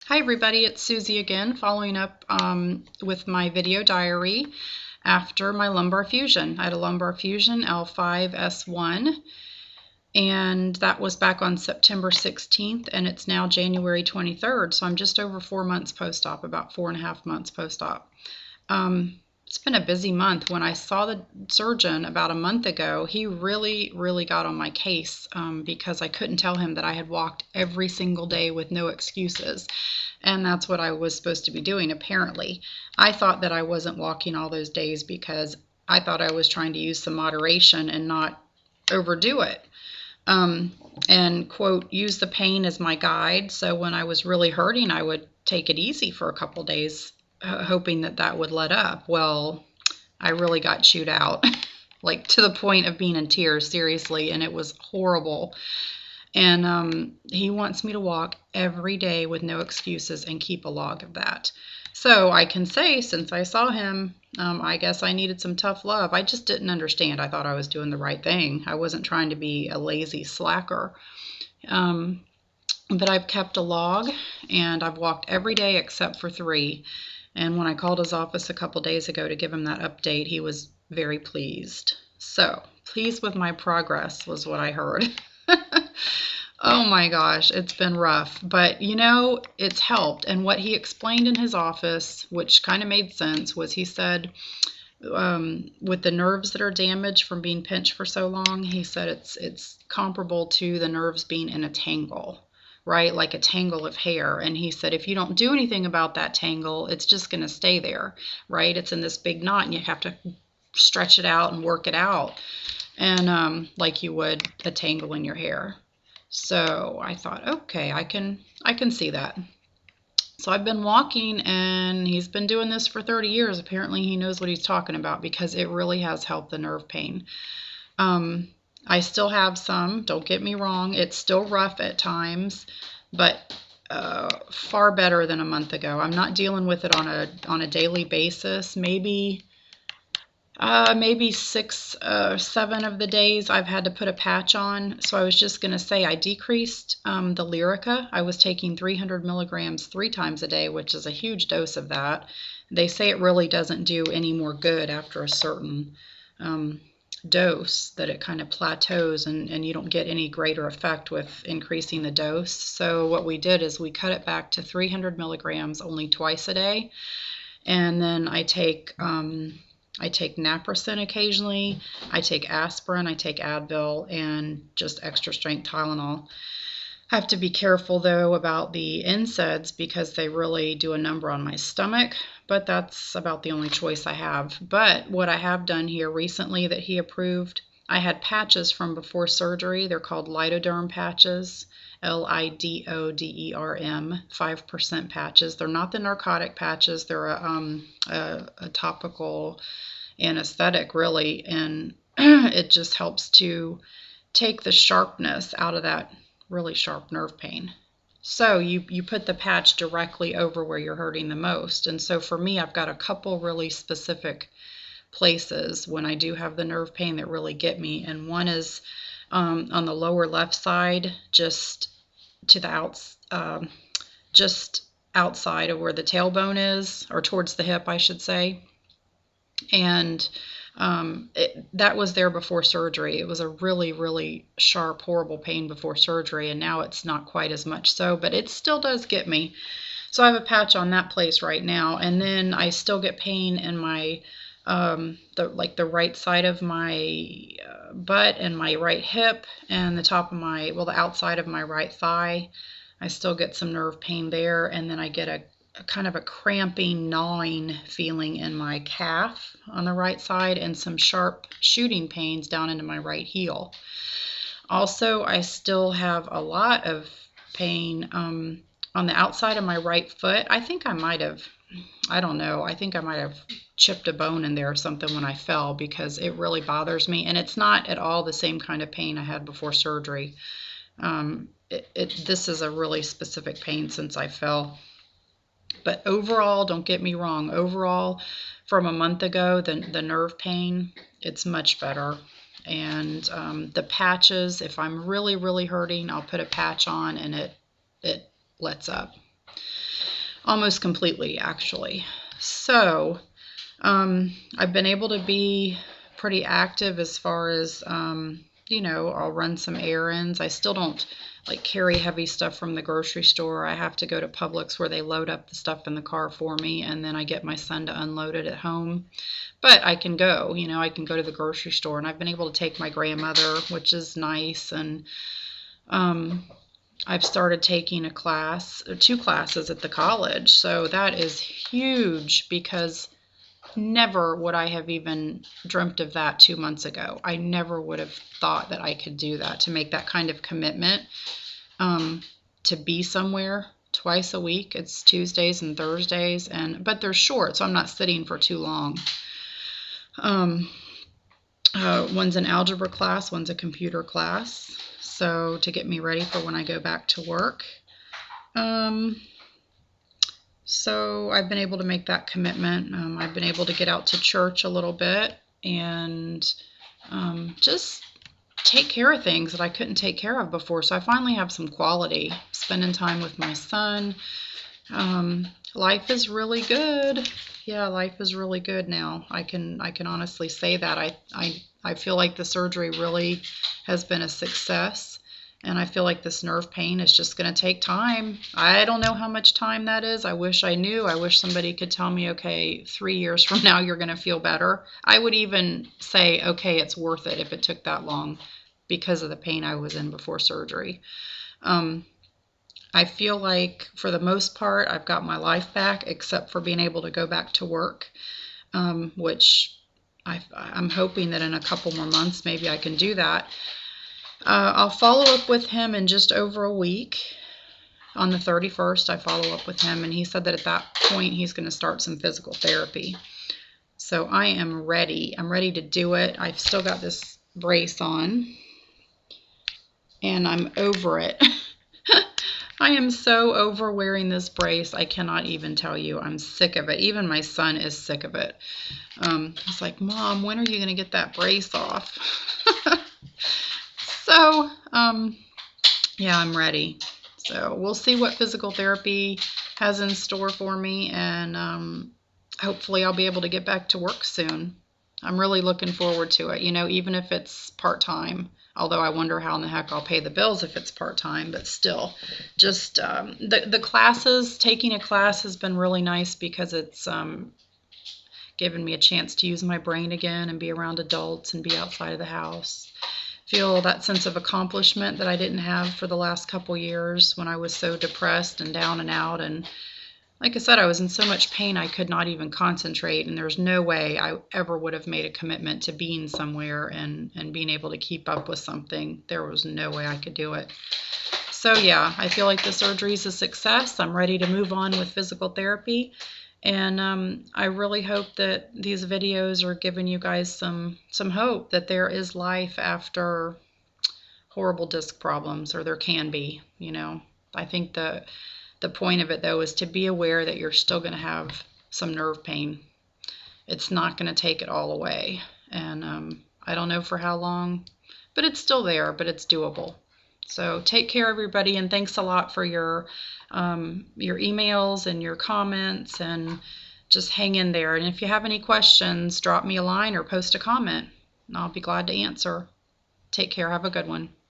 Hi everybody, it's Susie again, following up with my video diary after my lumbar fusion. I had a lumbar fusion L5S1, and that was back on September 16th, and it's now January 23rd, so I'm just over 4 months post-op, about 4.5 months post-op. It's been a busy month. When I saw the surgeon about a month ago, he really got on my case because I couldn't tell him that I had walked every single day with no excuses. And that's what I was supposed to be doing, apparently. I thought that I wasn't walking all those days because I thought I was trying to use some moderation and not overdo it. And, quote, use the pain as my guide. So when I was really hurting, I would take it easy for a couple days, hoping that that would let up. Well, I really got chewed out, like to the point of being in tears, seriously, and it was horrible. And he wants me to walk every day with no excuses and keep a log of that. So I can say, since I saw him, I guess I needed some tough love. I just didn't understand. I thought I was doing the right thing. I wasn't trying to be a lazy slacker. But I've kept a log, and I've walked every day except for 3. And when I called his office a couple days ago to give him that update, he was very pleased. So, pleased with my progress was what I heard. Oh my gosh, it's been rough, but it's helped. And what he explained in his office, which kind of made sense, was he said, with the nerves that are damaged from being pinched for so long, he said it's comparable to the nerves being in a tangle, right? Like a tangle of hair. And he said, if you don't do anything about that tangle, it's just going to stay there, right? It's in this big knot, and you have to stretch it out and work it out, and like you would a tangle in your hair. So I thought, okay, I can see that. So I've been walking, and he's been doing this for 30 years. Apparently he knows what he's talking about, because it really has helped the nerve pain. I still have some, don't get me wrong. It's still rough at times, but far better than a month ago. I'm not dealing with it on a daily basis. Maybe 6, 7 of the days I've had to put a patch on. So I was just going to say I decreased the Lyrica. I was taking 300 milligrams 3 times a day, which is a huge dose of that. They say it really doesn't do any more good after a certain dose, that it kind of plateaus, and you don't get any greater effect with increasing the dose. So what we did is we cut it back to 300 milligrams only twice a day. And then I take naproxen occasionally, I take aspirin, I take Advil, and just extra strength Tylenol. I have to be careful though about the NSAIDs, because they really do a number on my stomach, but that's about the only choice I have. But what I have done here recently that he approved, I had patches from before surgery. They're called Lidoderm patches, Lidoderm, 5% patches. They're not the narcotic patches. They're a topical anesthetic, really, and it just helps to take the sharpness out of that really sharp nerve pain. So you put the patch directly over where you're hurting the most. And so for me, I've got a couple really specific places when I do have the nerve pain that really get me. And one is on the lower left side, just to the just outside of where the tailbone is, or towards the hip, I should say. And that was there before surgery. It was a really sharp, horrible pain before surgery, and now it's not quite as much so, but it still does get me. So I have a patch on that place right now, and then I still get pain in my the right side of my butt, and my right hip, and the top of the outside of my right thigh. I still get some nerve pain there, and then I get a kind of a cramping, gnawing feeling in my calf on the right side, and some sharp shooting pains down into my right heel. Also, I still have a lot of pain on the outside of my right foot. I think I might have chipped a bone in there or something when I fell, because it really bothers me, and it's not at all the same kind of pain I had before surgery. This is a really specific pain since I fell. But overall, don't get me wrong, overall, from a month ago, the nerve pain, it's much better. And the patches, if I'm really hurting, I'll put a patch on, and it lets up. almost completely, actually. So I've been able to be pretty active as far as, I'll run some errands. I still don't like carry heavy stuff from the grocery store. I have to go to Publix where they load up the stuff in the car for me, and then I get my son to unload it at home. But I can go, I can go to the grocery store, and I've been able to take my grandmother, which is nice. And I've started taking two classes at the college. So that is huge because never would I have even dreamt of that 2 months ago. I never would have thought that I could do that, to make that kind of commitment, to be somewhere twice a week. It's Tuesdays and Thursdays, but they're short, so I'm not sitting for too long. One's an algebra class, one's a computer class, so to get me ready for when I go back to work. So I've been able to make that commitment. I've been able to get out to church a little bit and just take care of things that I couldn't take care of before. So I finally have some quality, spending time with my son. Life is really good. Yeah, life is really good now. I can honestly say that. I feel like the surgery really has been a success. And I feel like this nerve pain is just going to take time. I don't know how much time that is. I wish I knew. I wish somebody could tell me, okay, 3 years from now you're going to feel better. I would even say, okay, it's worth it if it took that long because of the pain I was in before surgery. I feel like for the most part I've got my life back, except for being able to go back to work, which I'm hoping that in a couple more months maybe I can do that. I'll follow up with him in just over a week. On the 31st, I follow up with him, and he said that at that point he's going to start some physical therapy. So I am ready. I'm ready to do it. I've still got this brace on, and I'm over it. I am so over wearing this brace. I cannot even tell you. I'm sick of it. Even my son is sick of it. He's like, Mom, when are you going to get that brace off? So, yeah, I'm ready. So we'll see what physical therapy has in store for me, and hopefully I'll be able to get back to work soon. I'm really looking forward to it, even if it's part-time, although I wonder how in the heck I'll pay the bills if it's part-time, but still, just the classes, taking a class has been really nice because it's given me a chance to use my brain again and be around adults and be outside of the house. Feel that sense of accomplishment that I didn't have for the last couple years when I was so depressed and down and out. And like I said, I was in so much pain I could not even concentrate, and there's no way I ever would have made a commitment to being somewhere and being able to keep up with something. There was no way I could do it. So yeah, I feel like the surgery is a success. I'm ready to move on with physical therapy. And I really hope that these videos are giving you guys some hope that there is life after horrible disc problems, or there can be, I think the point of it, though, is to be aware that you're still going to have some nerve pain. It's not going to take it all away. And I don't know for how long, but it's still there, but it's doable. So take care, everybody, and thanks a lot for your emails and your comments, and just hang in there. And if you have any questions, drop me a line or post a comment, and I'll be glad to answer. Take care. Have a good one.